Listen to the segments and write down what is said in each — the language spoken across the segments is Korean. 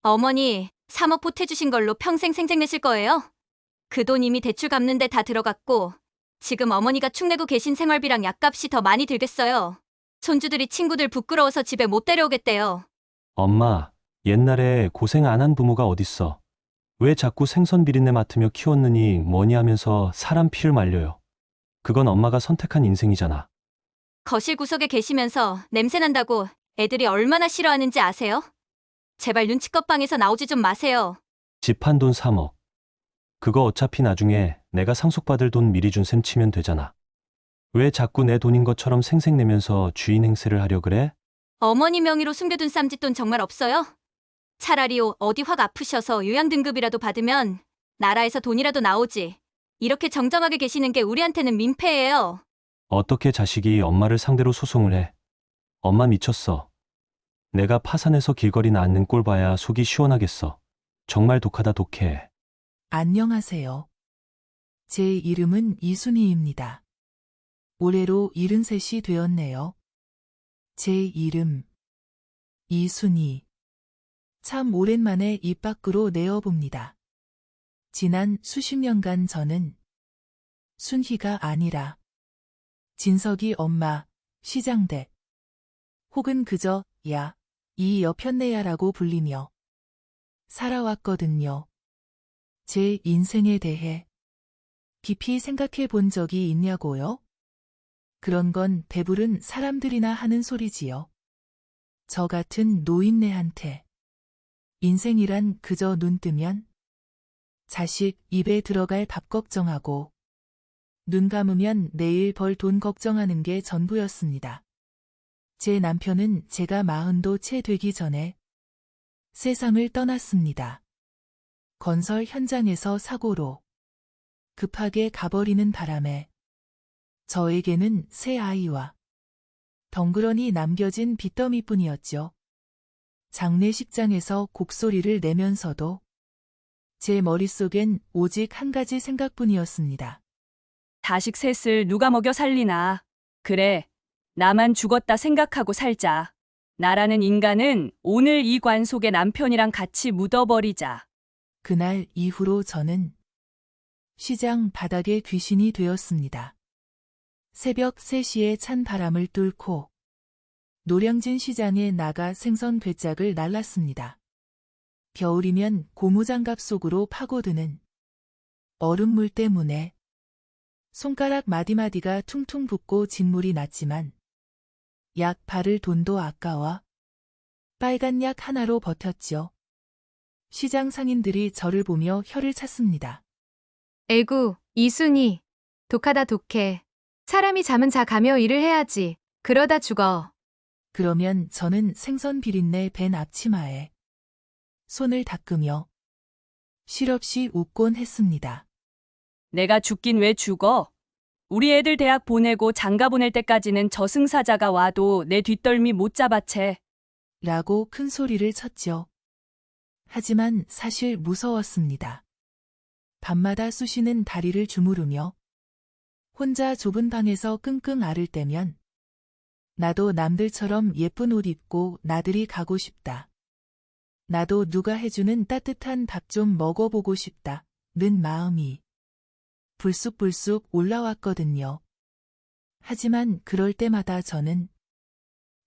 어머니, 3억 보태주신 걸로 평생 생색내실 거예요? 그 돈 이미 대출 갚는 데 다 들어갔고, 지금 어머니가 축내고 계신 생활비랑 약값이 더 많이 들겠어요. 손주들이 친구들 부끄러워서 집에 못 데려오겠대요. 엄마, 옛날에 고생 안 한 부모가 어딨어. 왜 자꾸 생선 비린내 맡으며 키웠느니 뭐니 하면서 사람 피를 말려요. 그건 엄마가 선택한 인생이잖아. 거실 구석에 계시면서 냄새 난다고 애들이 얼마나 싫어하는지 아세요? 제발 눈치껏 방에서 나오지 좀 마세요. 집 한 돈 3억. 그거 어차피 나중에 내가 상속받을 돈 미리 준 셈 치면 되잖아. 왜 자꾸 내 돈인 것처럼 생색내면서 주인 행세를 하려 그래? 어머니 명의로 숨겨둔 쌈짓돈 정말 없어요? 차라리 어디 확 아프셔서 요양등급이라도 받으면 나라에서 돈이라도 나오지. 이렇게 정정하게 계시는 게 우리한테는 민폐예요. 어떻게 자식이 엄마를 상대로 소송을 해? 엄마 미쳤어. 내가 파산해서 길거리 낫는 꼴 봐야 속이 시원하겠어. 정말 독하다 독해. 안녕하세요. 제 이름은 이순희입니다. 올해로 73이 되었네요. 제 이름, 이순희. 참 오랜만에 입 밖으로 내어봅니다. 지난 수십 년간 저는 순희가 아니라 진석이 엄마, 시장댁, 혹은 그저 야, 이 여편네야라고 불리며 살아왔거든요. 제 인생에 대해 깊이 생각해 본 적이 있냐고요? 그런 건 배부른 사람들이나 하는 소리지요. 저 같은 노인네한테 인생이란 그저 눈 뜨면 자식 입에 들어갈 밥 걱정하고 눈 감으면 내일 벌 돈 걱정하는 게 전부였습니다. 제 남편은 제가 40도 채 되기 전에 세상을 떠났습니다. 건설 현장에서 사고로 급하게 가버리는 바람에 저에게는 새 아이와 덩그러니 남겨진 빚더미뿐이었죠. 장례식장에서 곡소리를 내면서도 제 머릿속엔 오직 한 가지 생각뿐이었습니다. 자식 셋을 누가 먹여 살리나. 그래, 나만 죽었다 생각하고 살자. 나라는 인간은 오늘 이 관 속에 남편이랑 같이 묻어버리자. 그날 이후로 저는 시장 바닥의 귀신이 되었습니다. 새벽 3시에 찬 바람을 뚫고 노량진 시장에 나가 생선 괴짝을 날랐습니다. 겨울이면 고무장갑 속으로 파고드는 얼음물 때문에 손가락 마디마디가 퉁퉁 붓고 진물이 났지만 약 바를 돈도 아까워 빨간 약 하나로 버텼죠. 시장 상인들이 저를 보며 혀를 찼습니다. 에구, 이순이. 독하다 독해. 사람이 잠은 자가며 일을 해야지. 그러다 죽어. 그러면 저는 생선 비린내 밴 앞치마에 손을 닦으며 실없이 웃곤 했습니다. 내가 죽긴 왜 죽어? 우리 애들 대학 보내고 장가 보낼 때까지는 저승사자가 와도 내 뒷덜미 못 잡아채. 라고 큰 소리를 쳤죠. 하지만 사실 무서웠습니다. 밤마다 쑤시는 다리를 주무르며 혼자 좁은 방에서 끙끙 앓을 때면 나도 남들처럼 예쁜 옷 입고 나들이 가고 싶다. 나도 누가 해주는 따뜻한 밥 좀 먹어보고 싶다. 는 마음이 불쑥불쑥 올라왔거든요. 하지만 그럴 때마다 저는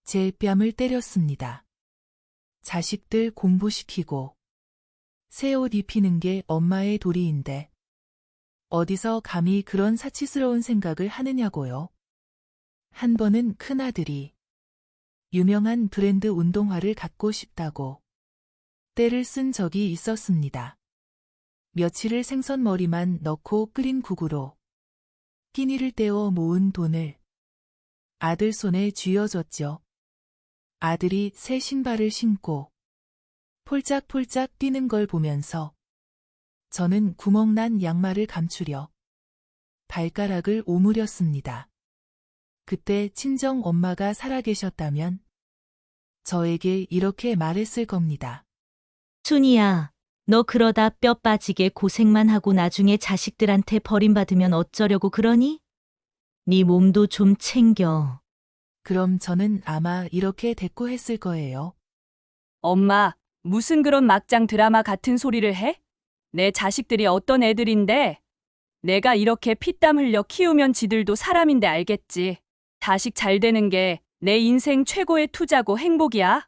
제 뺨을 때렸습니다. 자식들 공부시키고 새 옷 입히는 게 엄마의 도리인데 어디서 감히 그런 사치스러운 생각을 하느냐고요. 한 번은 큰아들이 유명한 브랜드 운동화를 갖고 싶다고 때를 쓴 적이 있었습니다. 며칠을 생선머리만 넣고 끓인 국으로 끼니를 때워 모은 돈을 아들 손에 쥐어줬죠. 아들이 새 신발을 신고 폴짝폴짝 뛰는 걸 보면서 저는 구멍난 양말을 감추려 발가락을 오므렸습니다. 그때 친정 엄마가 살아계셨다면 저에게 이렇게 말했을 겁니다. 순이야, 너 그러다 뼈 빠지게 고생만 하고 나중에 자식들한테 버림받으면 어쩌려고 그러니? 네 몸도 좀 챙겨. 그럼 저는 아마 이렇게 대꾸했을 거예요. 엄마, 무슨 그런 막장 드라마 같은 소리를 해? 내 자식들이 어떤 애들인데? 내가 이렇게 피땀 흘려 키우면 지들도 사람인데 알겠지. 자식 잘 되는 게 내 인생 최고의 투자고 행복이야.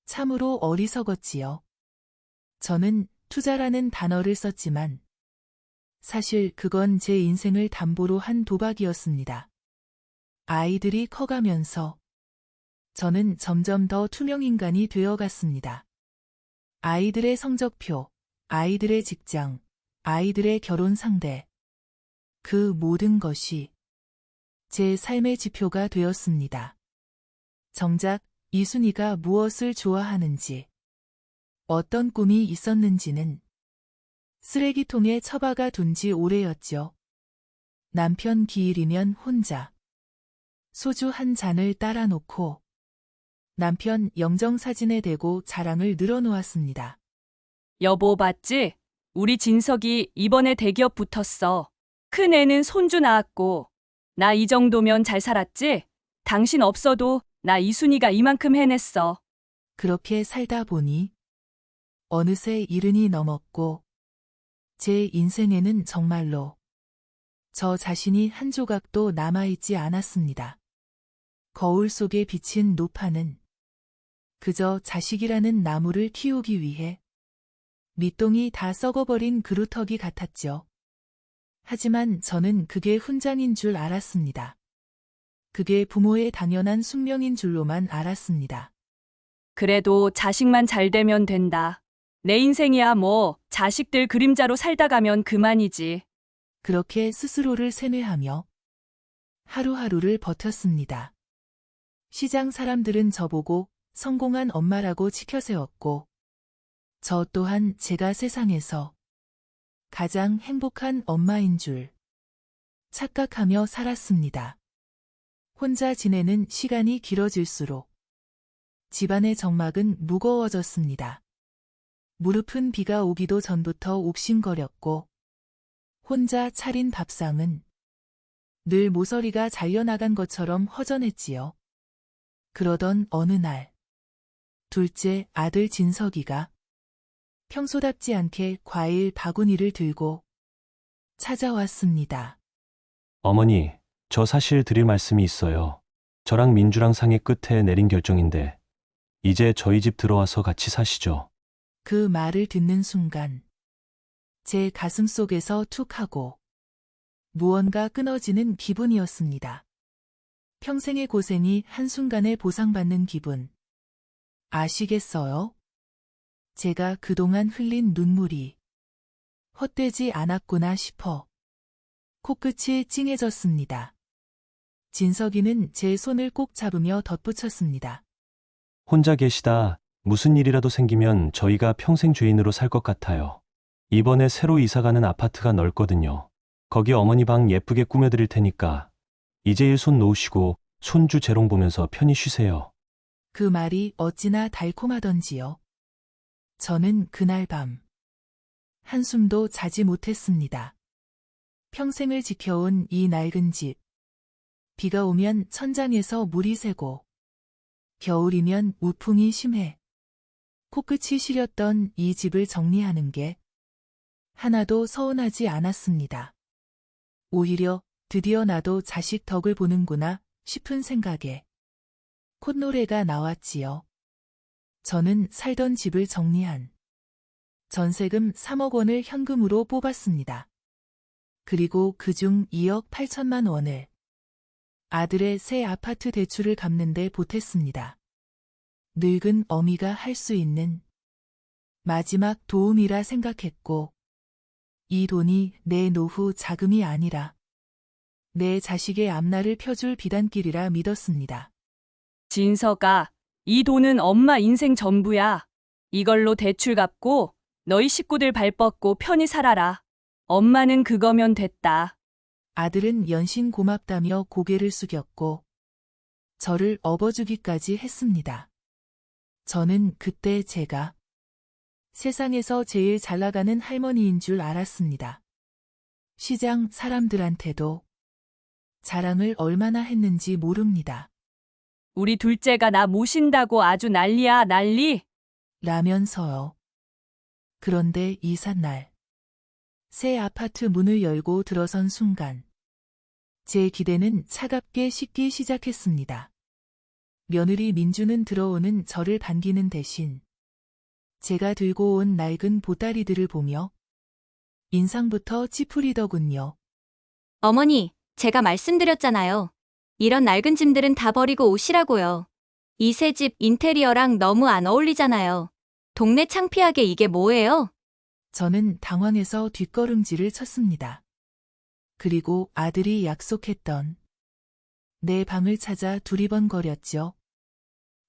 참으로 어리석었지요. 저는 투자라는 단어를 썼지만 사실 그건 제 인생을 담보로 한 도박이었습니다. 아이들이 커가면서 저는 점점 더 투명인간이 되어갔습니다. 아이들의 성적표, 아이들의 직장, 아이들의 결혼 상대. 그 모든 것이 제 삶의 지표가 되었습니다. 정작 이순이가 무엇을 좋아하는지, 어떤 꿈이 있었는지는 쓰레기통에 처박아 둔 지 오래였죠. 남편 기일이면 혼자 소주 한 잔을 따라 놓고 남편 영정사진에 대고 자랑을 늘어놓았습니다. 여보 봤지? 우리 진석이 이번에 대기업 붙었어. 큰 애는 손주 낳았고. 나 이 정도면 잘 살았지? 당신 없어도 나 이순이가 이만큼 해냈어. 그렇게 살다 보니 어느새 70이 넘었고 제 인생에는 정말로 저 자신이 한 조각도 남아있지 않았습니다. 거울 속에 비친 노파는 그저 자식이라는 나무를 키우기 위해 밑동이 다 썩어버린 그루터기 같았죠. 하지만 저는 그게 훈장인 줄 알았습니다. 그게 부모의 당연한 숙명인 줄로만 알았습니다. 그래도 자식만 잘 되면 된다. 내 인생이야 뭐 자식들 그림자로 살다 가면 그만이지. 그렇게 스스로를 세뇌하며 하루하루를 버텼습니다. 시장 사람들은 저보고 성공한 엄마라고 치켜세웠고 저 또한 제가 세상에서 가장 행복한 엄마인 줄 착각하며 살았습니다. 혼자 지내는 시간이 길어질수록 집안의 정막은 무거워졌습니다. 무릎은 비가 오기도 전부터 옥신거렸고 혼자 차린 밥상은 늘 모서리가 잘려나간 것처럼 허전했지요. 그러던 어느 날 둘째 아들 진석이가 평소답지 않게 과일 바구니를 들고 찾아왔습니다. 어머니, 저 사실 드릴 말씀이 있어요. 저랑 민주랑 상의 끝에 내린 결정인데 이제 저희 집 들어와서 같이 사시죠. 그 말을 듣는 순간 제 가슴 속에서 툭 하고 무언가 끊어지는 기분이었습니다. 평생의 고생이 한순간에 보상받는 기분. 아시겠어요? 제가 그동안 흘린 눈물이 헛되지 않았구나 싶어 코끝이 찡해졌습니다. 진석이는 제 손을 꼭 잡으며 덧붙였습니다. 혼자 계시다 무슨 일이라도 생기면 저희가 평생 죄인으로 살 것 같아요. 이번에 새로 이사가는 아파트가 넓거든요. 거기 어머니 방 예쁘게 꾸며드릴 테니까 이제 일 손 놓으시고 손주 재롱 보면서 편히 쉬세요. 그 말이 어찌나 달콤하던지요. 저는 그날 밤 한숨도 자지 못했습니다. 평생을 지켜온 이 낡은 집. 비가 오면 천장에서 물이 새고 겨울이면 우풍이 심해 코끝이 시렸던 이 집을 정리하는 게 하나도 서운하지 않았습니다. 오히려 드디어 나도 자식 덕을 보는구나 싶은 생각에 콧노래가 나왔지요. 저는 살던 집을 정리한 전세금 3억 원을 현금으로 뽑았습니다. 그리고 그중 2억 8천만 원을 아들의 새 아파트 대출을 갚는 데 보탰습니다. 늙은 어미가 할 수 있는 마지막 도움이라 생각했고 이 돈이 내 노후 자금이 아니라 내 자식의 앞날을 펴줄 비단길이라 믿었습니다. 진석아, 이 돈은 엄마 인생 전부야. 이걸로 대출 갚고 너희 식구들 발 뻗고 편히 살아라. 엄마는 그거면 됐다. 아들은 연신 고맙다며 고개를 숙였고 저를 업어주기까지 했습니다. 저는 그때 제가 세상에서 제일 잘 나가는 할머니인 줄 알았습니다. 시장 사람들한테도 자랑을 얼마나 했는지 모릅니다. 우리 둘째가 나 모신다고 아주 난리야, 난리. 라면서요. 그런데 이삿날 새 아파트 문을 열고 들어선 순간 제 기대는 차갑게 식기 시작했습니다. 며느리 민주는 들어오는 저를 반기는 대신 제가 들고 온 낡은 보따리들을 보며 인상부터 찌푸리더군요. 어머니, 제가 말씀드렸잖아요. 이런 낡은 짐들은 다 버리고 오시라고요. 이 새 집 인테리어랑 너무 안 어울리잖아요. 동네 창피하게 이게 뭐예요? 저는 당황해서 뒷걸음질을 쳤습니다. 그리고 아들이 약속했던 내 방을 찾아 두리번거렸죠.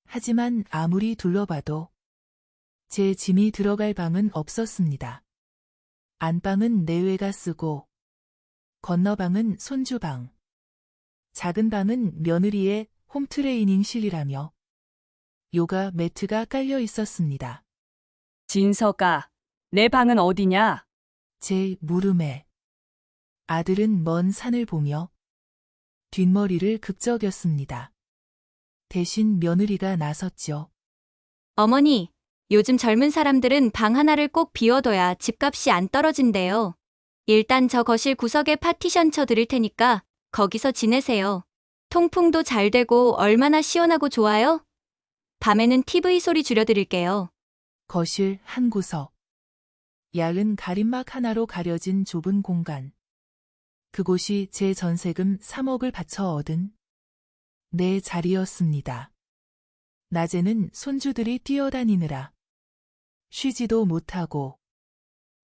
하지만 아무리 둘러봐도 제 짐이 들어갈 방은 없었습니다. 안방은 내외가 쓰고 건너방은 손주방, 작은 방은 며느리의 홈트레이닝실이라며 요가 매트가 깔려 있었습니다. 진서가, 내 방은 어디냐? 제 물음에 아들은 먼 산을 보며 뒷머리를 극적였습니다. 대신 며느리가 나섰죠. 어머니, 요즘 젊은 사람들은 방 하나를 꼭 비워둬야 집값이 안 떨어진대요. 일단 저 거실 구석에 파티션 쳐 드릴 테니까 거기서 지내세요. 통풍도 잘 되고 얼마나 시원하고 좋아요? 밤에는 TV 소리 줄여드릴게요. 거실 한 구석. 얇은 가림막 하나로 가려진 좁은 공간. 그곳이 제 전세금 3억을 바쳐 얻은 내 자리였습니다. 낮에는 손주들이 뛰어다니느라 쉬지도 못하고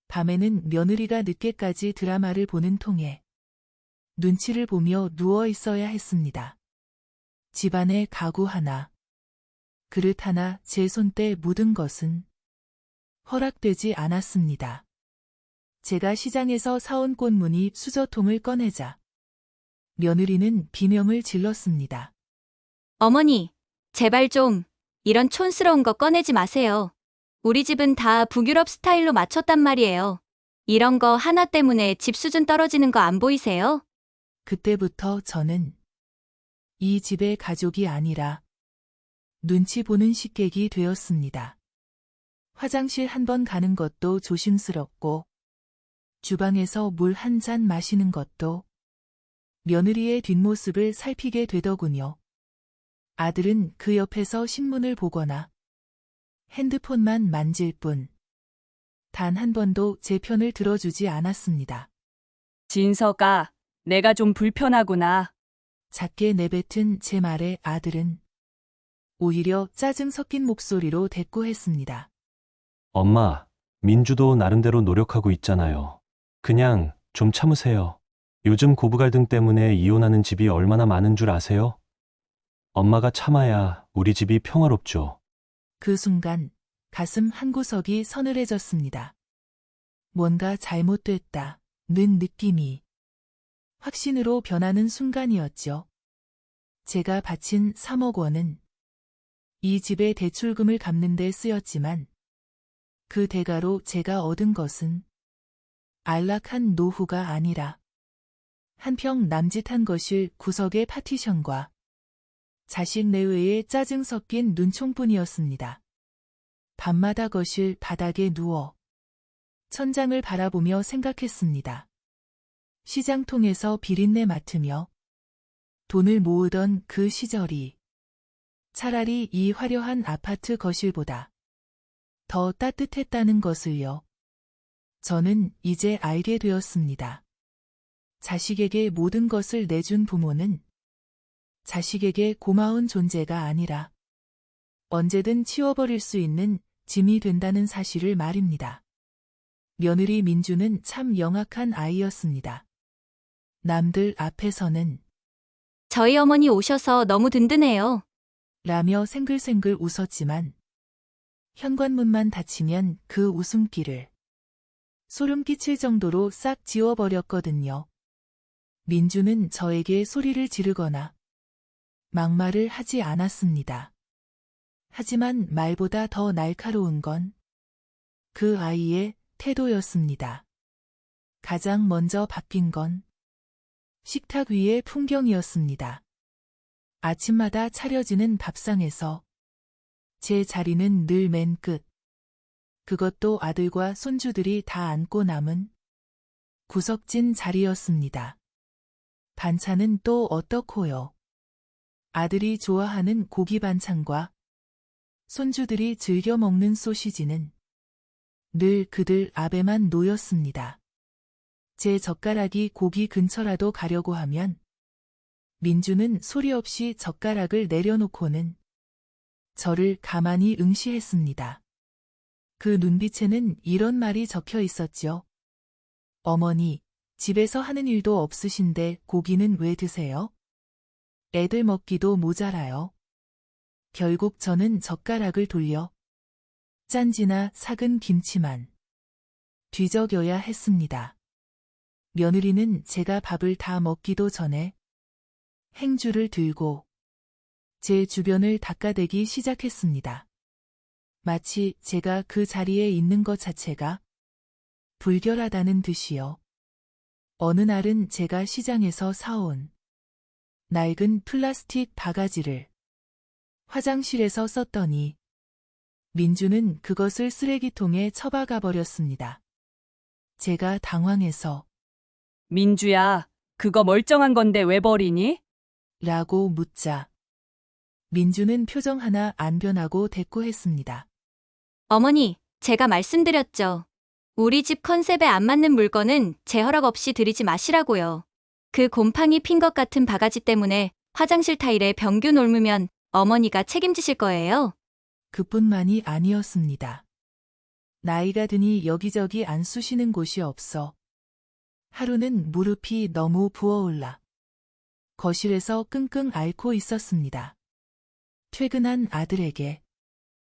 밤에는 며느리가 늦게까지 드라마를 보는 통에 눈치를 보며 누워 있어야 했습니다. 집안에 가구 하나, 그릇 하나 제 손때 묻은 것은 허락되지 않았습니다. 제가 시장에서 사온 꽃무늬 수저통을 꺼내자 며느리는 비명을 질렀습니다. 어머니, 제발 좀 이런 촌스러운 거 꺼내지 마세요. 우리 집은 다 북유럽 스타일로 맞췄단 말이에요. 이런 거 하나 때문에 집 수준 떨어지는 거 안 보이세요? 그때부터 저는 이 집의 가족이 아니라 눈치 보는 식객이 되었습니다. 화장실 한 번 가는 것도 조심스럽고 주방에서 물 한 잔 마시는 것도 며느리의 뒷모습을 살피게 되더군요. 아들은 그 옆에서 신문을 보거나 핸드폰만 만질 뿐 단 한 번도 제 편을 들어주지 않았습니다. 진서가, 내가 좀 불편하구나. 작게 내뱉은 제 말에 아들은 오히려 짜증 섞인 목소리로 대꾸했습니다. 엄마, 민주도 나름대로 노력하고 있잖아요. 그냥 좀 참으세요. 요즘 고부갈등 때문에 이혼하는 집이 얼마나 많은 줄 아세요? 엄마가 참아야 우리 집이 평화롭죠. 그 순간 가슴 한구석이 서늘해졌습니다. 뭔가 잘못됐다는 느낌이 확신으로 변하는 순간이었죠. 제가 바친 3억 원은 이 집의 대출금을 갚는 데 쓰였지만 그 대가로 제가 얻은 것은 안락한 노후가 아니라 한평 남짓한 거실 구석의 파티션과 자식 내외의 짜증 섞인 눈총뿐이었습니다. 밤마다 거실 바닥에 누워 천장을 바라보며 생각했습니다. 시장통에서 비린내 맡으며 돈을 모으던 그 시절이 차라리 이 화려한 아파트 거실보다 더 따뜻했다는 것을요. 저는 이제 알게 되었습니다. 자식에게 모든 것을 내준 부모는 자식에게 고마운 존재가 아니라 언제든 치워버릴 수 있는 짐이 된다는 사실을 말입니다. 며느리 민주는 참 영악한 아이였습니다. 남들 앞에서는 저희 어머니 오셔서 너무 든든해요. 라며 생글생글 웃었지만 현관문만 닫히면 그 웃음기를 소름 끼칠 정도로 싹 지워버렸거든요. 민주는 저에게 소리를 지르거나 막말을 하지 않았습니다. 하지만 말보다 더 날카로운 건 그 아이의 태도였습니다. 가장 먼저 바뀐 건 식탁 위의 풍경이었습니다. 아침마다 차려지는 밥상에서 제 자리는 늘 맨 끝, 그것도 아들과 손주들이 다 앉고 남은 구석진 자리였습니다. 반찬은 또 어떻고요? 아들이 좋아하는 고기 반찬과 손주들이 즐겨 먹는 소시지는 늘 그들 앞에만 놓였습니다. 제 젓가락이 고기 근처라도 가려고 하면 민주는 소리 없이 젓가락을 내려놓고는 저를 가만히 응시했습니다. 그 눈빛에는 이런 말이 적혀 있었죠. 어머니, 집에서 하는 일도 없으신데 고기는 왜 드세요? 애들 먹기도 모자라요. 결국 저는 젓가락을 돌려 짠지나 삭은 김치만 뒤적여야 했습니다. 며느리는 제가 밥을 다 먹기도 전에 행주를 들고 제 주변을 닦아대기 시작했습니다. 마치 제가 그 자리에 있는 것 자체가 불결하다는 듯이요. 어느 날은 제가 시장에서 사온 낡은 플라스틱 바가지를 화장실에서 썼더니 민주는 그것을 쓰레기통에 처박아 버렸습니다. 제가 당황해서 민주야, 그거 멀쩡한 건데 왜 버리니? 라고 묻자 민주는 표정 하나 안 변하고 대꾸했습니다. 어머니, 제가 말씀드렸죠. 우리 집 컨셉에 안 맞는 물건은 제 허락 없이 들이지 마시라고요. 그 곰팡이 핀 것 같은 바가지 때문에 화장실 타일에 병균 옮으면 어머니가 책임지실 거예요. 그뿐만이 아니었습니다. 나이가 드니 여기저기 안 쑤시는 곳이 없어 하루는 무릎이 너무 부어올라 거실에서 끙끙 앓고 있었습니다. 퇴근한 아들에게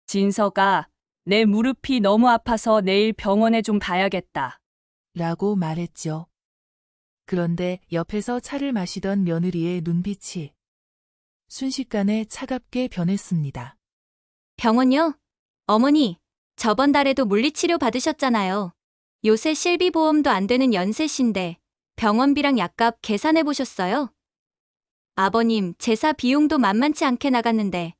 진서가 내 무릎이 너무 아파서 내일 병원에 좀 가야겠다. 라고 말했죠. 그런데 옆에서 차를 마시던 며느리의 눈빛이 순식간에 차갑게 변했습니다. 병원요? 어머니, 저번 달에도 물리치료 받으셨잖아요. 요새 실비보험도 안 되는 연세신데 병원비랑 약값 계산해 보셨어요? 아버님, 제사 비용도 만만치 않게 나갔는데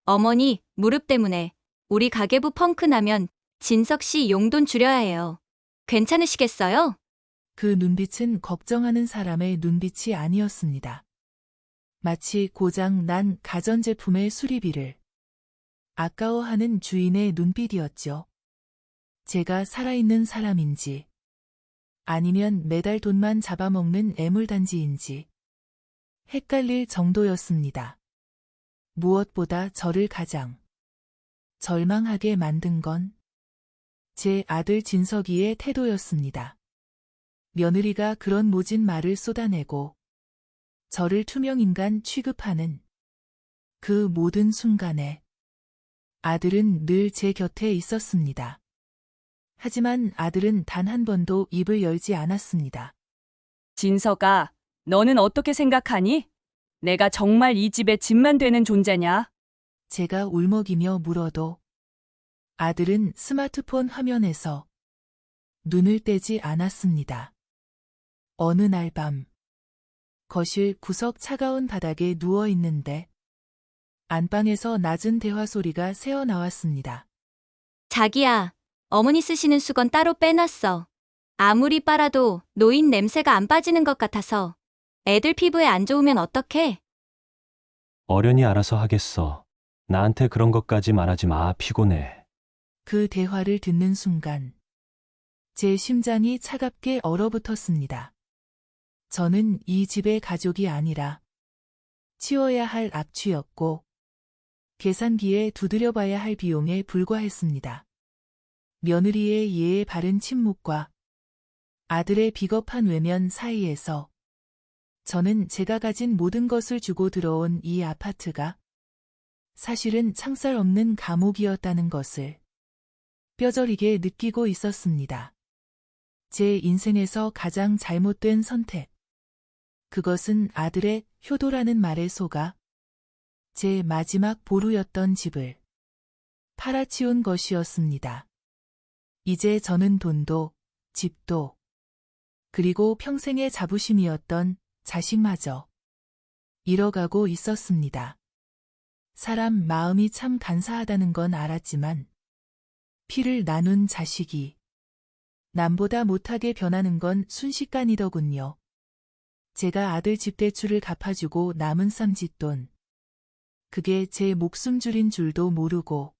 어머니, 무릎 때문에 우리 가계부 펑크 나면 진석 씨 용돈 줄여야 해요. 괜찮으시겠어요? 그 눈빛은 걱정하는 사람의 눈빛이 아니었습니다. 마치 고장 난 가전제품의 수리비를 아까워하는 주인의 눈빛이었죠. 제가 살아있는 사람인지 아니면 매달 돈만 잡아먹는 애물단지인지 헷갈릴 정도였습니다. 무엇보다 저를 가장 절망하게 만든 건 제 아들 진석이의 태도였습니다. 며느리가 그런 모진 말을 쏟아내고 저를 투명인간 취급하는 그 모든 순간에 아들은 늘 제 곁에 있었습니다. 하지만 아들은 단 한 번도 입을 열지 않았습니다. 진서가, 너는 어떻게 생각하니? 내가 정말 이 집의 집만 되는 존재냐? 제가 울먹이며 물어도 아들은 스마트폰 화면에서 눈을 떼지 않았습니다. 어느 날 밤 거실 구석 차가운 바닥에 누워 있는데 안방에서 낮은 대화 소리가 새어나왔습니다. 자기야, 어머니 쓰시는 수건 따로 빼놨어. 아무리 빨아도 노인 냄새가 안 빠지는 것 같아서 애들 피부에 안 좋으면 어떡해? 어련히 알아서 하겠어. 나한테 그런 것까지 말하지 마. 피곤해. 그 대화를 듣는 순간 제 심장이 차갑게 얼어붙었습니다. 저는 이 집의 가족이 아니라 치워야 할 악취였고 계산기에 두드려봐야 할 비용에 불과했습니다. 며느리의 예의 바른 침묵과 아들의 비겁한 외면 사이에서 저는 제가 가진 모든 것을 주고 들어온 이 아파트가 사실은 창살 없는 감옥이었다는 것을 뼈저리게 느끼고 있었습니다. 제 인생에서 가장 잘못된 선택. 그것은 아들의 효도라는 말에 속아 제 마지막 보루였던 집을 팔아치운 것이었습니다. 이제 저는 돈도, 집도, 그리고 평생의 자부심이었던 자식마저 잃어가고 있었습니다. 사람 마음이 참 간사하다는 건 알았지만 피를 나눈 자식이 남보다 못하게 변하는 건 순식간이더군요. 제가 아들 집 대출을 갚아주고 남은 쌈짓돈. 그게 제 목숨 줄인 줄도 모르고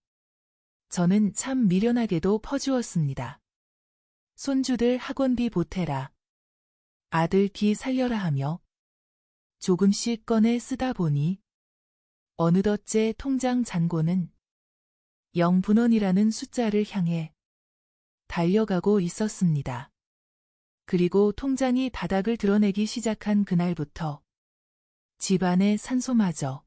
저는 참 미련하게도 퍼주었습니다. 손주들 학원비 보태라. 아들 기 살려라 하며 조금씩 꺼내 쓰다 보니 어느덧 제 통장 잔고는 0분원이라는 숫자를 향해 달려가고 있었습니다. 그리고 통장이 바닥을 드러내기 시작한 그날부터 집안의 산소마저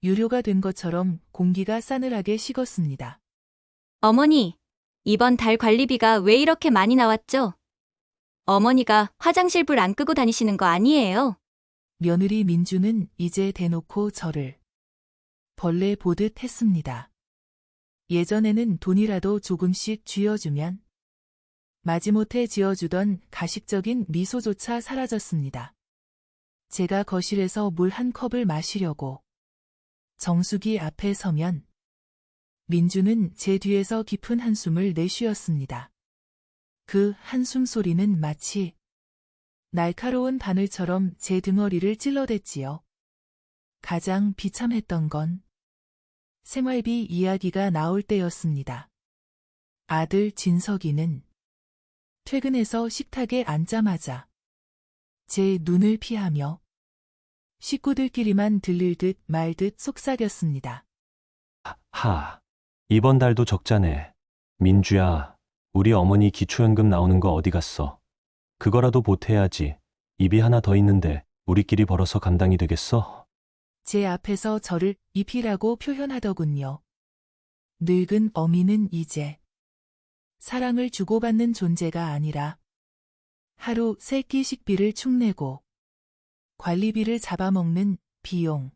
유료가 된 것처럼 공기가 싸늘하게 식었습니다. 어머니, 이번 달 관리비가 왜 이렇게 많이 나왔죠? 어머니가 화장실 불 안 끄고 다니시는 거 아니에요? 며느리 민주는 이제 대놓고 저를 벌레 보듯 했습니다. 예전에는 돈이라도 조금씩 쥐어주면 마지못해 지어주던 가식적인 미소조차 사라졌습니다. 제가 거실에서 물 한 컵을 마시려고 정수기 앞에 서면 민주는 제 뒤에서 깊은 한숨을 내쉬었습니다. 그 한숨 소리는 마치 날카로운 바늘처럼 제 등허리를 찔러댔지요. 가장 비참했던 건 생활비 이야기가 나올 때였습니다. 아들 진석이는 퇴근해서 식탁에 앉자마자 제 눈을 피하며 식구들끼리만 들릴 듯 말 듯 속삭였습니다. 이번 달도 적자네. 민주야, 우리 어머니 기초연금 나오는 거 어디 갔어? 그거라도 보태야지. 입이 하나 더 있는데 우리끼리 벌어서 감당이 되겠어? 제 앞에서 저를 잎이라고 표현하더군요. 늙은 어미는 이제 사랑을 주고받는 존재가 아니라 하루 3끼 식비를 축내고 관리비를 잡아먹는 비용.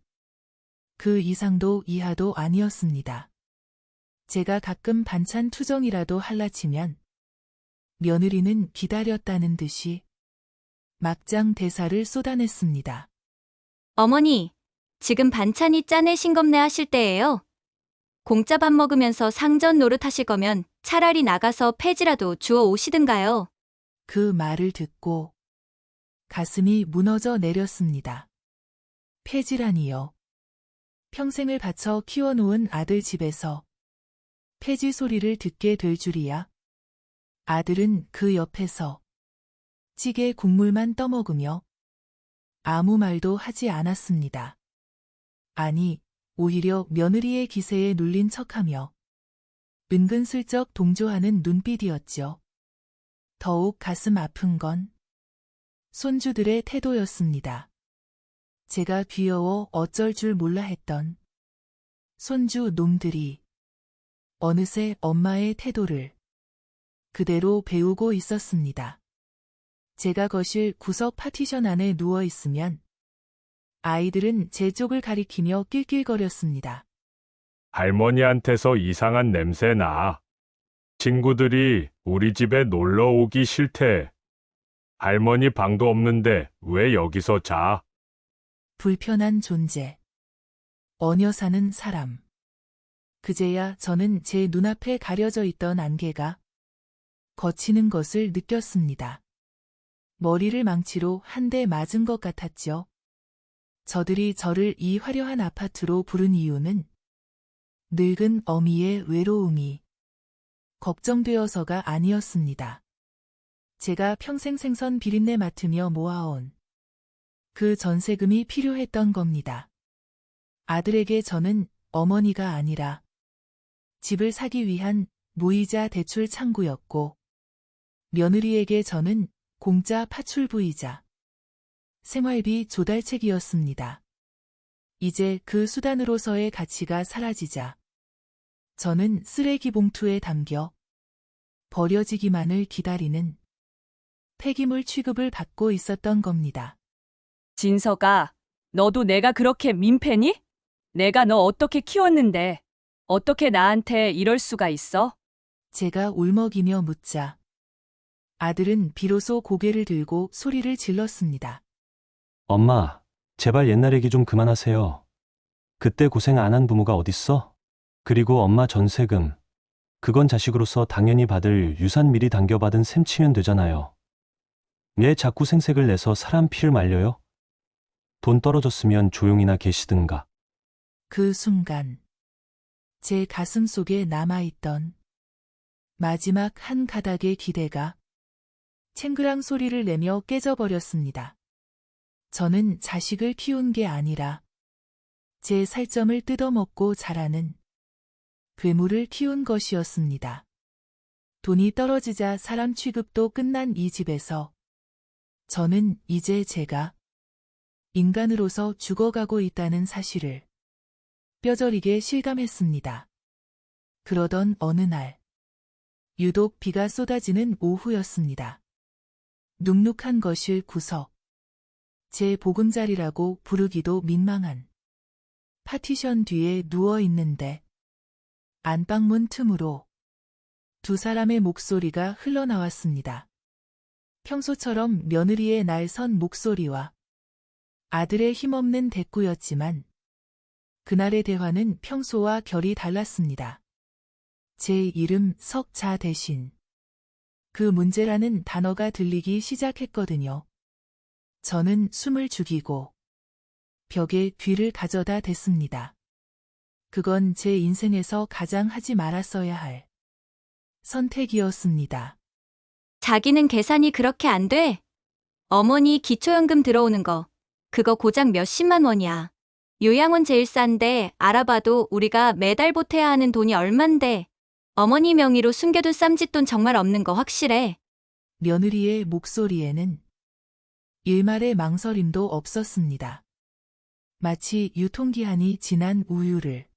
그 이상도 이하도 아니었습니다. 제가 가끔 반찬 투정이라도 할라치면 며느리는 기다렸다는 듯이 막장 대사를 쏟아냈습니다. 어머니, 지금 반찬이 짜네 싱겁네 하실 때예요. 공짜 밥 먹으면서 상전 노릇하실 거면 차라리 나가서 폐지라도 주워 오시든가요. 그 말을 듣고 가슴이 무너져 내렸습니다. 폐지라니요. 평생을 바쳐 키워놓은 아들 집에서 폐지 소리를 듣게 될 줄이야. 아들은 그 옆에서 찌개 국물만 떠먹으며 아무 말도 하지 않았습니다. 아니, 오히려 며느리의 기세에 눌린 척하며 은근슬쩍 동조하는 눈빛이었죠. 더욱 가슴 아픈 건 손주들의 태도였습니다. 제가 귀여워 어쩔 줄 몰라 했던 손주 놈들이 어느새 엄마의 태도를 그대로 배우고 있었습니다. 제가 거실 구석 파티션 안에 누워 있으면 아이들은 제 쪽을 가리키며 낄낄거렸습니다. 할머니한테서 이상한 냄새 나. 친구들이 우리 집에 놀러 오기 싫대. 할머니 방도 없는데 왜 여기서 자? 불편한 존재. 어녀 사는 사람. 그제야 저는 제 눈앞에 가려져 있던 안개가 거치는 것을 느꼈습니다. 머리를 망치로 한 대 맞은 것 같았죠. 저들이 저를 이 화려한 아파트로 부른 이유는 늙은 어미의 외로움이 걱정되어서가 아니었습니다. 제가 평생 생선 비린내 맡으며 모아온 그 전세금이 필요했던 겁니다. 아들에게 저는 어머니가 아니라 집을 사기 위한 무이자 대출 창구였고, 며느리에게 저는 공짜 파출부이자 생활비 조달책이었습니다. 이제 그 수단으로서의 가치가 사라지자 저는 쓰레기 봉투에 담겨 버려지기만을 기다리는 폐기물 취급을 받고 있었던 겁니다. 진석아, 너도 내가 그렇게 민폐니? 내가 너 어떻게 키웠는데 어떻게 나한테 이럴 수가 있어? 제가 울먹이며 묻자 아들은 비로소 고개를 들고 소리를 질렀습니다. 엄마, 제발 옛날 얘기 좀 그만하세요. 그때 고생 안 한 부모가 어딨어? 그리고 엄마 전세금. 그건 자식으로서 당연히 받을 유산 미리 당겨받은 셈 치면 되잖아요. 왜 자꾸 생색을 내서 사람 피를 말려요? 돈 떨어졌으면 조용히나 계시든가. 그 순간 제 가슴 속에 남아있던 마지막 한 가닥의 기대가 챙그랑 소리를 내며 깨져버렸습니다. 저는 자식을 키운 게 아니라 제 살점을 뜯어먹고 자라는 괴물을 키운 것이었습니다. 돈이 떨어지자 사람 취급도 끝난 이 집에서 저는 이제 제가 인간으로서 죽어가고 있다는 사실을 뼈저리게 실감했습니다. 그러던 어느 날, 유독 비가 쏟아지는 오후였습니다. 눅눅한 거실 구석, 제 보금자리라고 부르기도 민망한 파티션 뒤에 누워 있는데 안방문 틈으로 두 사람의 목소리가 흘러나왔습니다. 평소처럼 며느리의 날선 목소리와 아들의 힘없는 대꾸였지만 그날의 대화는 평소와 결이 달랐습니다. 제 이름 석자 대신 그 문제라는 단어가 들리기 시작했거든요. 저는 숨을 죽이고 벽에 귀를 가져다 댔습니다. 그건 제 인생에서 가장 하지 말았어야 할 선택이었습니다. 자기는 계산이 그렇게 안 돼. 어머니 기초연금 들어오는 거. 그거 고작 몇십만 원이야. 요양원 제일 싼데 알아봐도 우리가 매달 보태야 하는 돈이 얼만데. 어머니 명의로 숨겨둔 쌈짓돈 정말 없는 거 확실해. 며느리의 목소리에는 일말의 망설임도 없었습니다. 마치 유통기한이 지난 우유를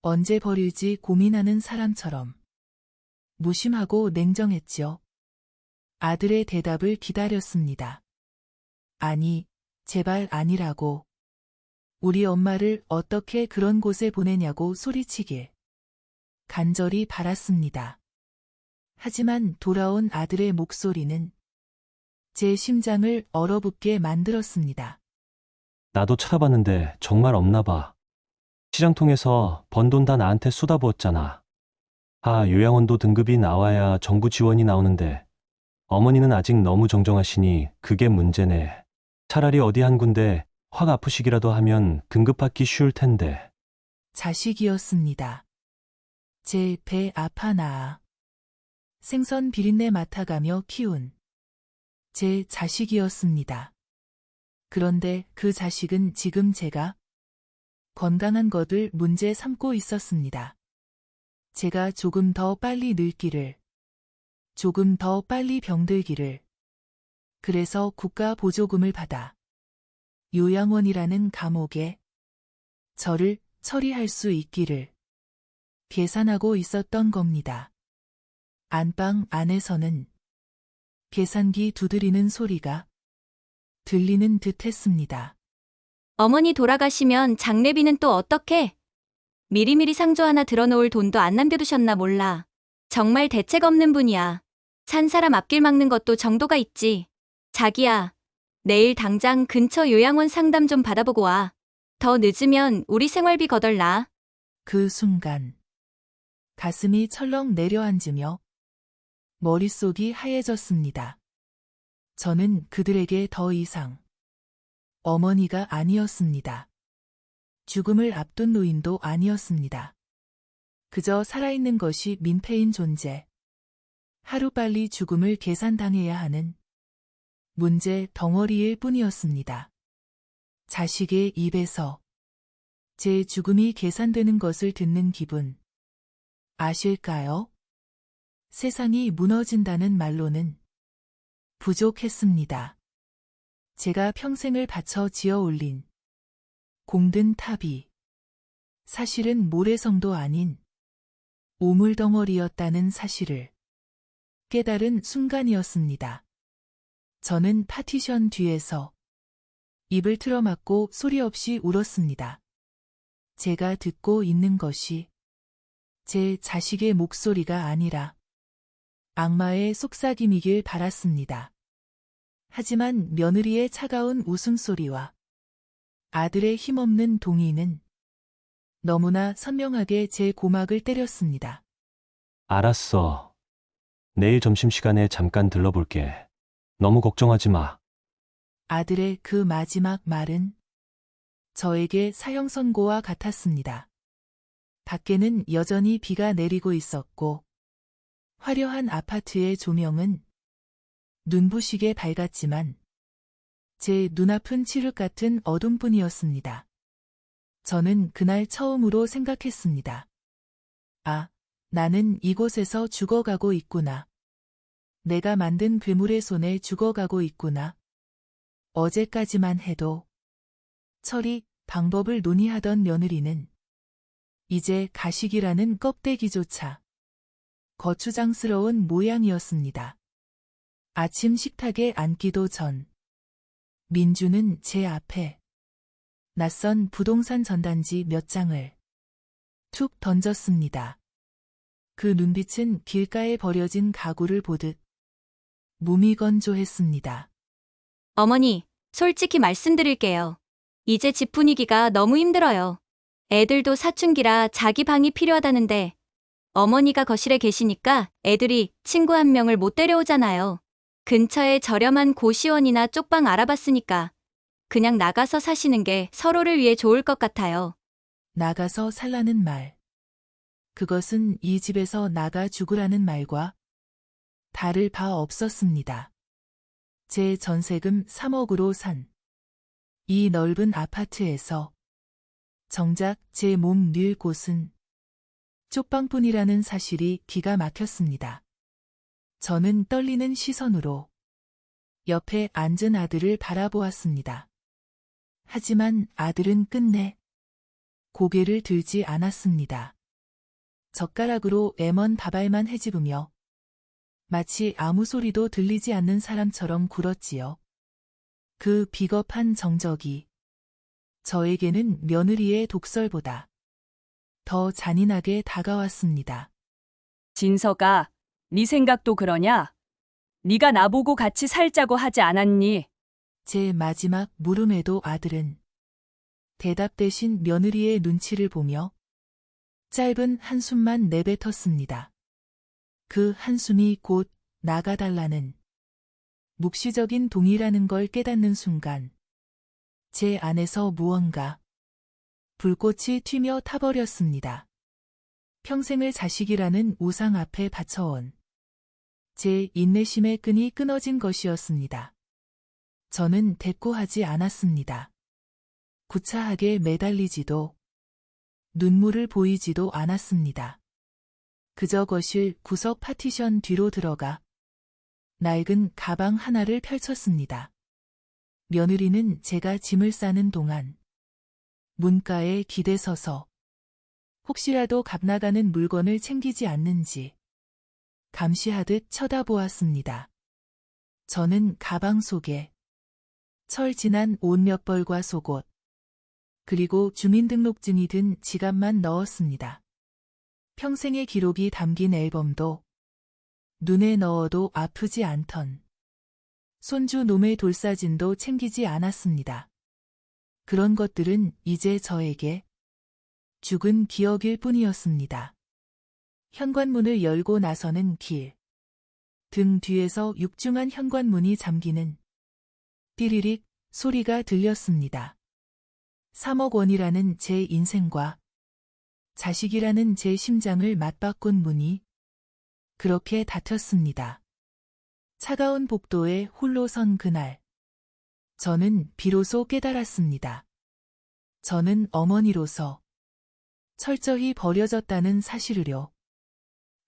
언제 버릴지 고민하는 사람처럼 무심하고 냉정했지요. 아들의 대답을 기다렸습니다. 아니, 제발 아니라고. 우리 엄마를 어떻게 그런 곳에 보내냐고 소리치길 간절히 바랐습니다. 하지만 돌아온 아들의 목소리는 제 심장을 얼어붙게 만들었습니다. 나도 찾아봤는데 정말 없나 봐. 시장통에서 번 돈 다 나한테 쏟아부었잖아. 요양원도 등급이 나와야 정부 지원이 나오는데 어머니는 아직 너무 정정하시니 그게 문제네. 차라리 어디 한 군데 확 아프시기라도 하면 등급받기 쉬울 텐데. 자식이었습니다. 제 배 아파 나아 생선 비린내 맡아가며 키운 제 자식이었습니다. 그런데 그 자식은 지금 제가 건강한 것을 문제 삼고 있었습니다. 제가 조금 더 빨리 늙기를, 조금 더 빨리 병들기를, 그래서 국가 보조금을 받아 요양원이라는 감옥에 저를 처리할 수 있기를 계산하고 있었던 겁니다. 안방 안에서는 계산기 두드리는 소리가 들리는 듯 했습니다. 어머니 돌아가시면 장례비는 또 어떻게? 미리미리 상조 하나 들어놓을 돈도 안 남겨두셨나 몰라. 정말 대책 없는 분이야. 산 사람 앞길 막는 것도 정도가 있지. 자기야, 내일 당장 근처 요양원 상담 좀 받아보고 와. 더 늦으면 우리 생활비 거덜나. 그 순간 가슴이 철렁 내려앉으며 머릿속이 하얘졌습니다. 저는 그들에게 더 이상 어머니가 아니었습니다. 죽음을 앞둔 노인도 아니었습니다. 그저 살아있는 것이 민폐인 존재. 하루빨리 죽음을 계산당해야 하는 문제 덩어리일 뿐이었습니다. 자식의 입에서 제 죽음이 계산되는 것을 듣는 기분. 아실까요? 세상이 무너진다는 말로는 부족했습니다. 제가 평생을 바쳐 지어 올린 공든 탑이 사실은 모래성도 아닌 오물덩어리였다는 사실을 깨달은 순간이었습니다. 저는 파티션 뒤에서 입을 틀어막고 소리 없이 울었습니다. 제가 듣고 있는 것이 제 자식의 목소리가 아니라 악마의 속삭임이길 바랐습니다. 하지만 며느리의 차가운 웃음소리와 아들의 힘없는 동의는 너무나 선명하게 제 고막을 때렸습니다. 알았어. 내일 점심시간에 잠깐 들러볼게. 너무 걱정하지 마. 아들의 그 마지막 말은 저에게 사형 선고와 같았습니다. 밖에는 여전히 비가 내리고 있었고 화려한 아파트의 조명은 눈부시게 밝았지만 제 눈앞은 칠흑 같은 어둠뿐이었습니다. 저는 그날 처음으로 생각했습니다. 아, 나는 이곳에서 죽어가고 있구나. 내가 만든 괴물의 손에 죽어가고 있구나. 어제까지만 해도 처리 방법을 논의하던 며느리는 이제 가식이라는 껍데기조차 거추장스러운 모양이었습니다. 아침 식탁에 앉기도 전 민주는 제 앞에 낯선 부동산 전단지 몇 장을 툭 던졌습니다. 그 눈빛은 길가에 버려진 가구를 보듯 무미건조했습니다. 어머니, 솔직히 말씀드릴게요. 이제 집 분위기가 너무 힘들어요. 애들도 사춘기라 자기 방이 필요하다는데 어머니가 거실에 계시니까 애들이 친구 한 명을 못 데려오잖아요. 근처에 저렴한 고시원이나 쪽방 알아봤으니까 그냥 나가서 사시는 게 서로를 위해 좋을 것 같아요. 나가서 살라는 말. 그것은 이 집에서 나가 죽으라는 말과 다를 바 없었습니다. 제 전세금 3억으로 산 이 넓은 아파트에서 정작 제 몸 늘 곳은 쪽방뿐이라는 사실이 기가 막혔습니다. 저는 떨리는 시선으로 옆에 앉은 아들을 바라보았습니다. 하지만 아들은 끝내 고개를 들지 않았습니다. 젓가락으로 레몬 밥알만 헤집으며 마치 아무 소리도 들리지 않는 사람처럼 굴었지요. 그 비겁한 정적이 저에게는 며느리의 독설보다 더 잔인하게 다가왔습니다. 진서가 네 생각도 그러냐? 네가 나보고 같이 살자고 하지 않았니? 제 마지막 물음에도 아들은 대답 대신 며느리의 눈치를 보며 짧은 한숨만 내뱉었습니다. 그 한숨이 곧 나가달라는 묵시적인 동의라는 걸 깨닫는 순간 제 안에서 무언가 불꽃이 튀며 타버렸습니다. 평생을 자식이라는 우상 앞에 바쳐온 제 인내심의 끈이 끊어진 것이었습니다. 저는 대꾸하지 않았습니다. 구차하게 매달리지도 눈물을 보이지도 않았습니다. 그저 거실 구석 파티션 뒤로 들어가 낡은 가방 하나를 펼쳤습니다. 며느리는 제가 짐을 싸는 동안 문가에 기대서서 혹시라도 값나가는 물건을 챙기지 않는지 감시하듯 쳐다보았습니다. 저는 가방 속에 철 지난 옷 몇 벌과 속옷, 그리고 주민등록증이 든 지갑만 넣었습니다. 평생의 기록이 담긴 앨범도 눈에 넣어도 아프지 않던 손주 놈의 돌사진도 챙기지 않았습니다. 그런 것들은 이제 저에게 죽은 기억일 뿐이었습니다. 현관문을 열고 나서는 길. 등 뒤에서 육중한 현관문이 잠기는 띠리릭 소리가 들렸습니다. 3억 원이라는 제 인생과 자식이라는 제 심장을 맞바꾼 문이 그렇게 닫혔습니다. 차가운 복도에 홀로 선 그날, 저는 비로소 깨달았습니다. 저는 어머니로서 철저히 버려졌다는 사실을요.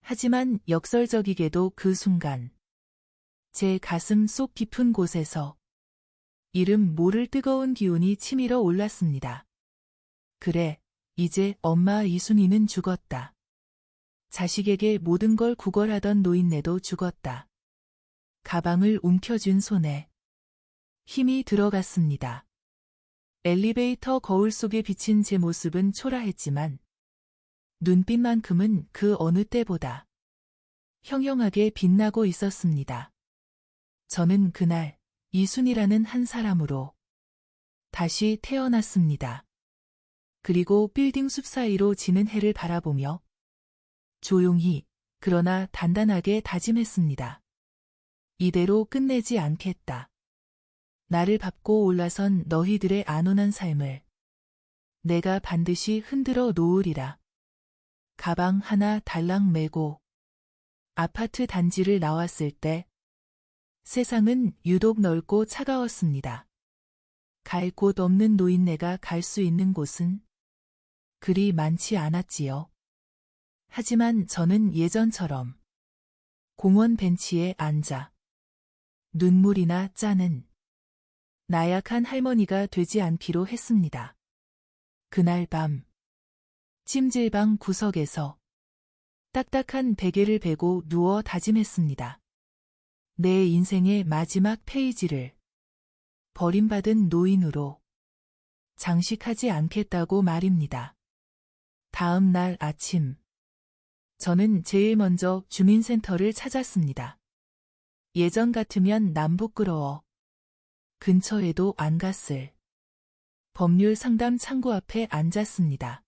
하지만 역설적이게도 그 순간, 제 가슴 속 깊은 곳에서 이름 모를 뜨거운 기운이 치밀어 올랐습니다. 그래, 이제 엄마 이순이는 죽었다. 자식에게 모든 걸 구걸하던 노인네도 죽었다. 가방을 움켜쥔 손에 힘이 들어갔습니다. 엘리베이터 거울 속에 비친 제 모습은 초라했지만 눈빛만큼은 그 어느 때보다 형형하게 빛나고 있었습니다. 저는 그날 이순이라는 한 사람으로 다시 태어났습니다. 그리고 빌딩 숲 사이로 지는 해를 바라보며 조용히 그러나 단단하게 다짐했습니다. 이대로 끝내지 않겠다. 나를 밟고 올라선 너희들의 안온한 삶을 내가 반드시 흔들어 놓으리라. 가방 하나 달랑 메고 아파트 단지를 나왔을 때 세상은 유독 넓고 차가웠습니다. 갈 곳 없는 노인네가 갈 수 있는 곳은 그리 많지 않았지요. 하지만 저는 예전처럼 공원 벤치에 앉아 눈물이나 짜는 나약한 할머니가 되지 않기로 했습니다. 그날 밤 찜질방 구석에서 딱딱한 베개를 베고 누워 다짐했습니다. 내 인생의 마지막 페이지를 버림받은 노인으로 장식하지 않겠다고 말입니다. 다음 날 아침, 저는 제일 먼저 주민센터를 찾았습니다. 예전 같으면 남 부끄러워 근처에도 안 갔을 법률 상담 창구 앞에 앉았습니다.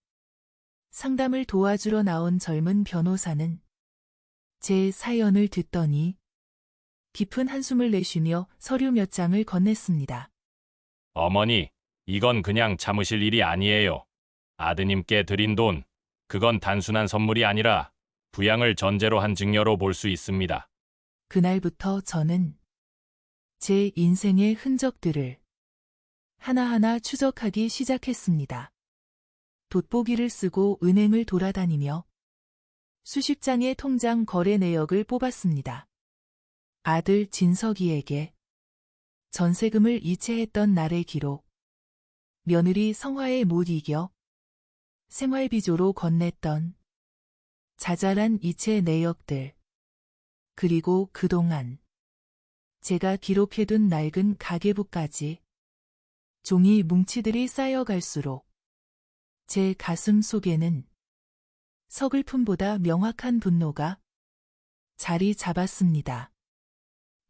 상담을 도와주러 나온 젊은 변호사는 제 사연을 듣더니 깊은 한숨을 내쉬며 서류 몇 장을 건넸습니다. 어머니, 이건 그냥 참으실 일이 아니에요. 아드님께 드린 돈, 그건 단순한 선물이 아니라 부양을 전제로 한 증여로 볼 수 있습니다. 그날부터 저는 제 인생의 흔적들을 하나하나 추적하기 시작했습니다. 돋보기를 쓰고 은행을 돌아다니며 수십 장의 통장 거래 내역을 뽑았습니다. 아들 진석이에게 전세금을 이체했던 날의 기록, 며느리 성화에 못 이겨 생활비조로 건넸던 자잘한 이체 내역들, 그리고 그동안 제가 기록해둔 낡은 가계부까지 종이 뭉치들이 쌓여갈수록 제 가슴 속에는 서글픔보다 명확한 분노가 자리 잡았습니다.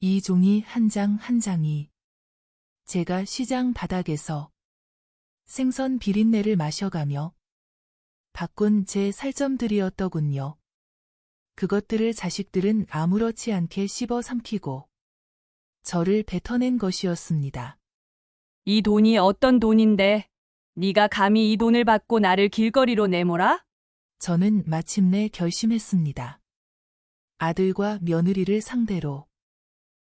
이 종이 한 장 한 장이 제가 시장 바닥에서 생선 비린내를 마셔가며 바꾼 제 살점들이었더군요. 그것들을 자식들은 아무렇지 않게 씹어 삼키고 저를 뱉어낸 것이었습니다. 이 돈이 어떤 돈인데 네가 감히 이 돈을 받고 나를 길거리로 내몰아? 저는 마침내 결심했습니다. 아들과 며느리를 상대로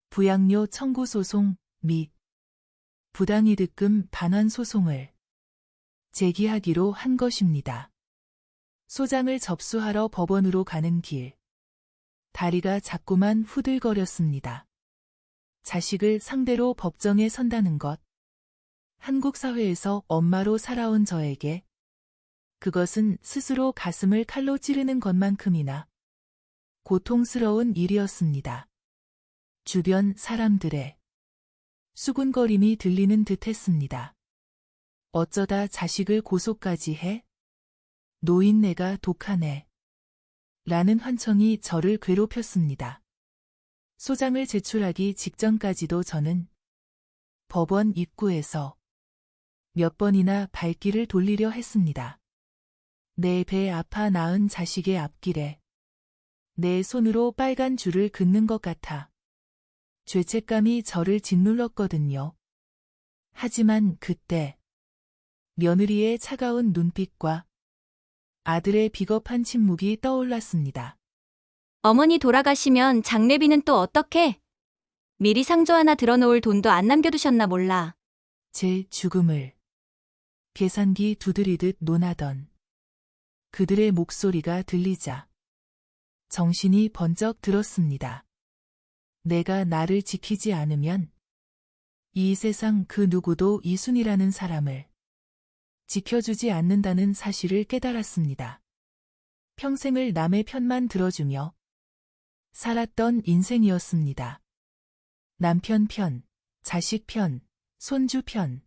부양료 청구 소송 및 부당이득금 반환 소송을 제기하기로 한 것입니다. 소장을 접수하러 법원으로 가는 길, 다리가 자꾸만 후들거렸습니다. 자식을 상대로 법정에 선다는 것, 한국 사회에서 엄마로 살아온 저에게 그것은 스스로 가슴을 칼로 찌르는 것만큼이나 고통스러운 일이었습니다. 주변 사람들의 수군거림이 들리는 듯했습니다. 어쩌다 자식을 고소까지 해? 노인네가 독하네. 라는 환청이 저를 괴롭혔습니다. 소장을 제출하기 직전까지도 저는 법원 입구에서 몇 번이나 발길을 돌리려 했습니다. 내 배 아파 낳은 자식의 앞길에 내 손으로 빨간 줄을 긋는 것 같아 죄책감이 저를 짓눌렀거든요. 하지만 그때 며느리의 차가운 눈빛과 아들의 비겁한 침묵이 떠올랐습니다. 어머니 돌아가시면 장례비는 또 어떻게? 미리 상조 하나 들어놓을 돈도 안 남겨두셨나 몰라. 제 죽음을 계산기 두드리듯 논하던 그들의 목소리가 들리자 정신이 번쩍 들었습니다. 내가 나를 지키지 않으면 이 세상 그 누구도 이순이라는 사람을 지켜주지 않는다는 사실을 깨달았습니다. 평생을 남의 편만 들어주며 살았던 인생이었습니다. 남편 편, 자식 편, 손주 편.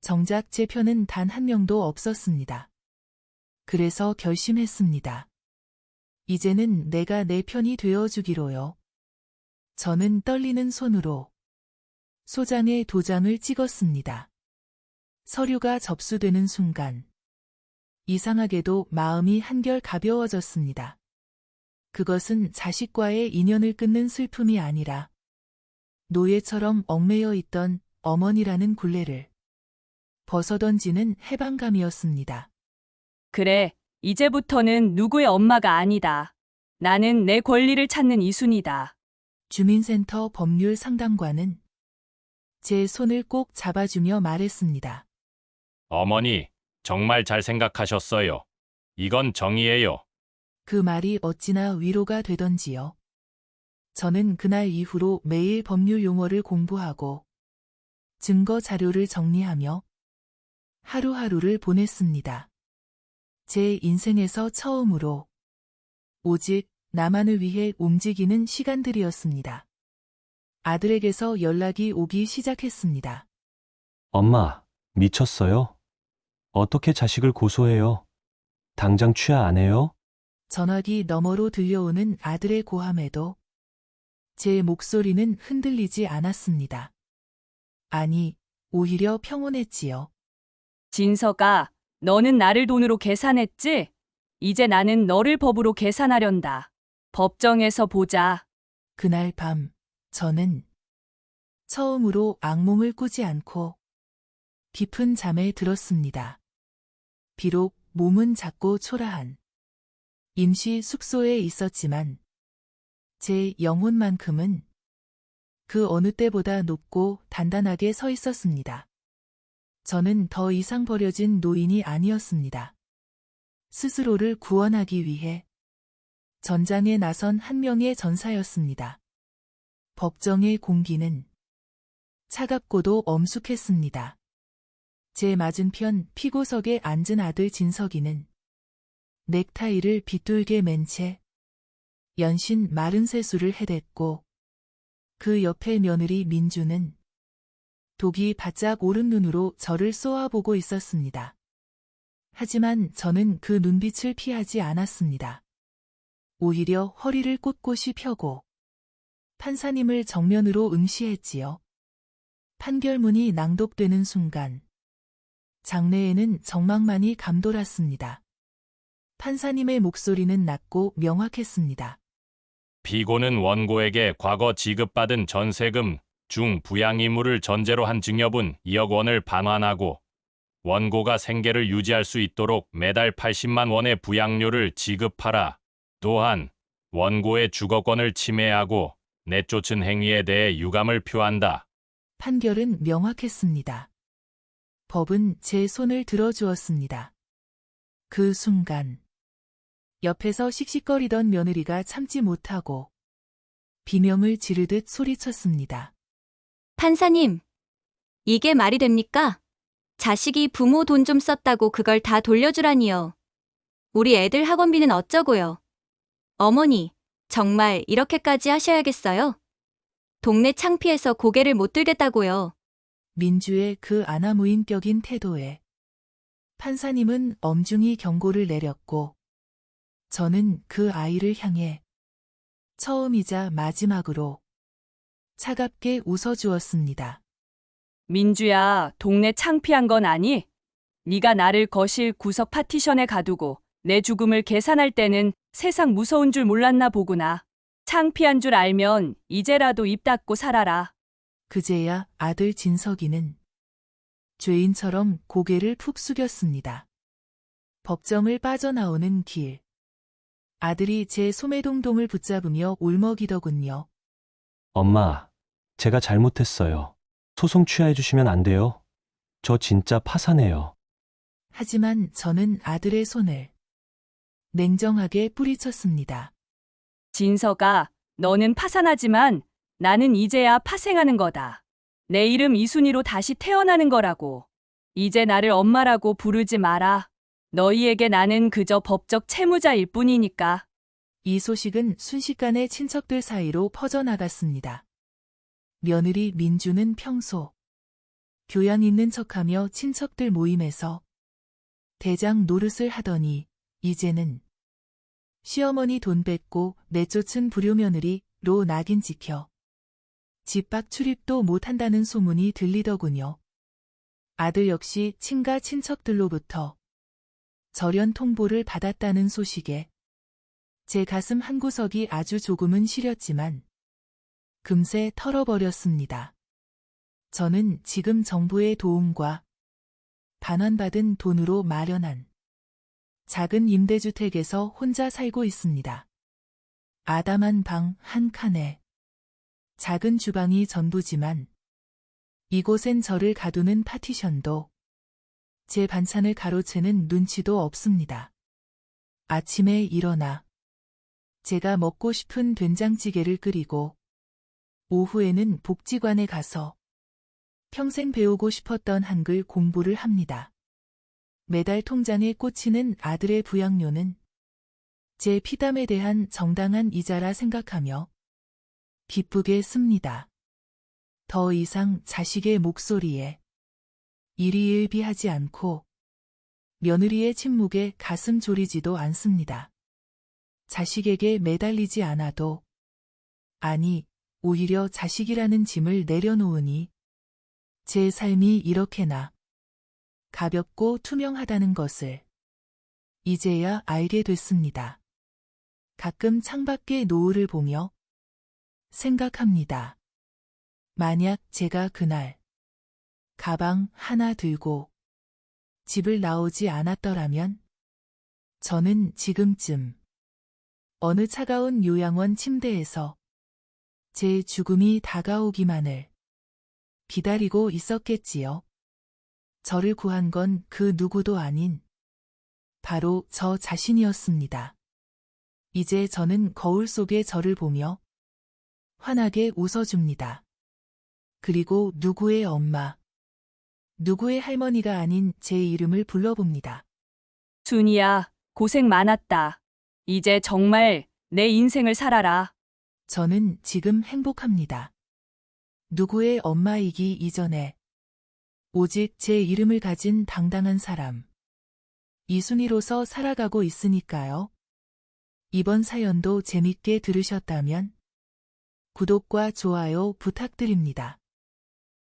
정작 제 편은 단 한 명도 없었습니다. 그래서 결심했습니다. 이제는 내가 내 편이 되어주기로요. 저는 떨리는 손으로 소장에 도장을 찍었습니다. 서류가 접수되는 순간 이상하게도 마음이 한결 가벼워졌습니다. 그것은 자식과의 인연을 끊는 슬픔이 아니라 노예처럼 얽매여 있던 어머니라는 굴레를 벗어던지는 해방감이었습니다. 그래, 이제부터는 누구의 엄마가 아니다. 나는 내 권리를 찾는 이순이다. 주민센터 법률 상담관은 제 손을 꼭 잡아주며 말했습니다. 어머니, 정말 잘 생각하셨어요. 이건 정의예요. 그 말이 어찌나 위로가 되던지요. 저는 그날 이후로 매일 법률 용어를 공부하고 증거 자료를 정리하며 하루하루를 보냈습니다. 제 인생에서 처음으로 오직 나만을 위해 움직이는 시간들이었습니다. 아들에게서 연락이 오기 시작했습니다. 엄마, 미쳤어요? 어떻게 자식을 고소해요? 당장 취하 안 해요? 전화기 너머로 들려오는 아들의 고함에도 제 목소리는 흔들리지 않았습니다. 아니, 오히려 평온했지요. 진서가, 너는 나를 돈으로 계산했지? 이제 나는 너를 법으로 계산하련다. 법정에서 보자. 그날 밤, 저는 처음으로 악몽을 꾸지 않고 깊은 잠에 들었습니다. 비록 몸은 작고 초라한 임시 숙소에 있었지만 제 영혼만큼은 그 어느 때보다 높고 단단하게 서 있었습니다. 저는 더 이상 버려진 노인이 아니었습니다. 스스로를 구원하기 위해 전장에 나선 한 명의 전사였습니다. 법정의 공기는 차갑고도 엄숙했습니다. 제 맞은편 피고석에 앉은 아들 진석이는 넥타이를 빗돌게 맨 채 연신 마른 세수를 해댔고 그 옆에 며느리 민주는 독이 바짝 오른 눈으로 저를 쏘아보고 있었습니다. 하지만 저는 그 눈빛을 피하지 않았습니다. 오히려 허리를 꼿꼿이 펴고 판사님을 정면으로 응시했지요. 판결문이 낭독되는 순간 장내에는 정막만이 감돌았습니다. 판사님의 목소리는 낮고 명확했습니다. 피고는 원고에게 과거 지급받은 전세금 중 부양 의무를 전제로 한 증여분 2억 원을 반환하고 원고가 생계를 유지할 수 있도록 매달 80만 원의 부양료를 지급하라. 또한 원고의 주거권을 침해하고 내쫓은 행위에 대해 유감을 표한다. 판결은 명확했습니다. 법은 제 손을 들어주었습니다. 그 순간 옆에서 씩씩거리던 며느리가 참지 못하고 비명을 지르듯 소리쳤습니다. 판사님, 이게 말이 됩니까? 자식이 부모 돈 좀 썼다고 그걸 다 돌려주라니요. 우리 애들 학원비는 어쩌고요? 어머니, 정말 이렇게까지 하셔야겠어요? 동네 창피해서 고개를 못 들겠다고요. 민주의 그 아나무인격인 태도에 판사님은 엄중히 경고를 내렸고 저는 그 아이를 향해 처음이자 마지막으로 차갑게 웃어주었습니다. 민주야, 동네 창피한 건 아니? 네가 나를 거실 구석 파티션에 가두고 내 죽음을 계산할 때는 세상 무서운 줄 몰랐나 보구나. 창피한 줄 알면 이제라도 입 닫고 살아라. 그제야 아들 진석이는 죄인처럼 고개를 푹 숙였습니다. 법정을 빠져나오는 길. 아들이 제 소매동동을 붙잡으며 울먹이더군요. 엄마, 제가 잘못했어요. 소송 취하해 주시면 안 돼요? 저 진짜 파산해요. 하지만 저는 아들의 손을 냉정하게 뿌리쳤습니다. 진서가, 너는 파산하지만 나는 이제야 파생하는 거다. 내 이름 이순이로 다시 태어나는 거라고. 이제 나를 엄마라고 부르지 마라. 너희에게 나는 그저 법적 채무자일 뿐이니까. 이 소식은 순식간에 친척들 사이로 퍼져나갔습니다. 며느리 민주는 평소 교양 있는 척하며 친척들 모임에서 대장 노릇을 하더니 이제는 시어머니 돈 뺏고 내쫓은 불효며느리로 낙인 찍혀 집 밖 출입도 못한다는 소문이 들리더군요. 아들 역시 친가 친척들로부터 절연 통보를 받았다는 소식에 제 가슴 한구석이 아주 조금은 시렸지만 금세 털어버렸습니다. 저는 지금 정부의 도움과 반환받은 돈으로 마련한 작은 임대주택에서 혼자 살고 있습니다. 아담한 방 한 칸에 작은 주방이 전부지만 이곳엔 저를 가두는 파티션도 제 반찬을 가로채는 눈치도 없습니다. 아침에 일어나 제가 먹고 싶은 된장찌개를 끓이고 오후에는 복지관에 가서 평생 배우고 싶었던 한글 공부를 합니다. 매달 통장에 꽂히는 아들의 부양료는 제 피담에 대한 정당한 이자라 생각하며 기쁘게 씁니다. 더 이상 자식의 목소리에 일희일비하지 않고 며느리의 침묵에 가슴 졸이지도 않습니다. 자식에게 매달리지 않아도, 아니, 오히려 자식이라는 짐을 내려놓으니 제 삶이 이렇게나 가볍고 투명하다는 것을 이제야 알게 됐습니다. 가끔 창밖의 노을을 보며 생각합니다. 만약 제가 그날 가방 하나 들고 집을 나오지 않았더라면 저는 지금쯤 어느 차가운 요양원 침대에서 제 죽음이 다가오기만을 기다리고 있었겠지요. 저를 구한 건 그 누구도 아닌 바로 저 자신이었습니다. 이제 저는 거울 속의 저를 보며 환하게 웃어줍니다. 그리고 누구의 엄마, 누구의 할머니가 아닌 제 이름을 불러봅니다. 순이야, 고생 많았다. 이제 정말 내 인생을 살아라. 저는 지금 행복합니다. 누구의 엄마이기 이전에 오직 제 이름을 가진 당당한 사람, 이순이로서 살아가고 있으니까요. 이번 사연도 재밌게 들으셨다면 구독과 좋아요 부탁드립니다.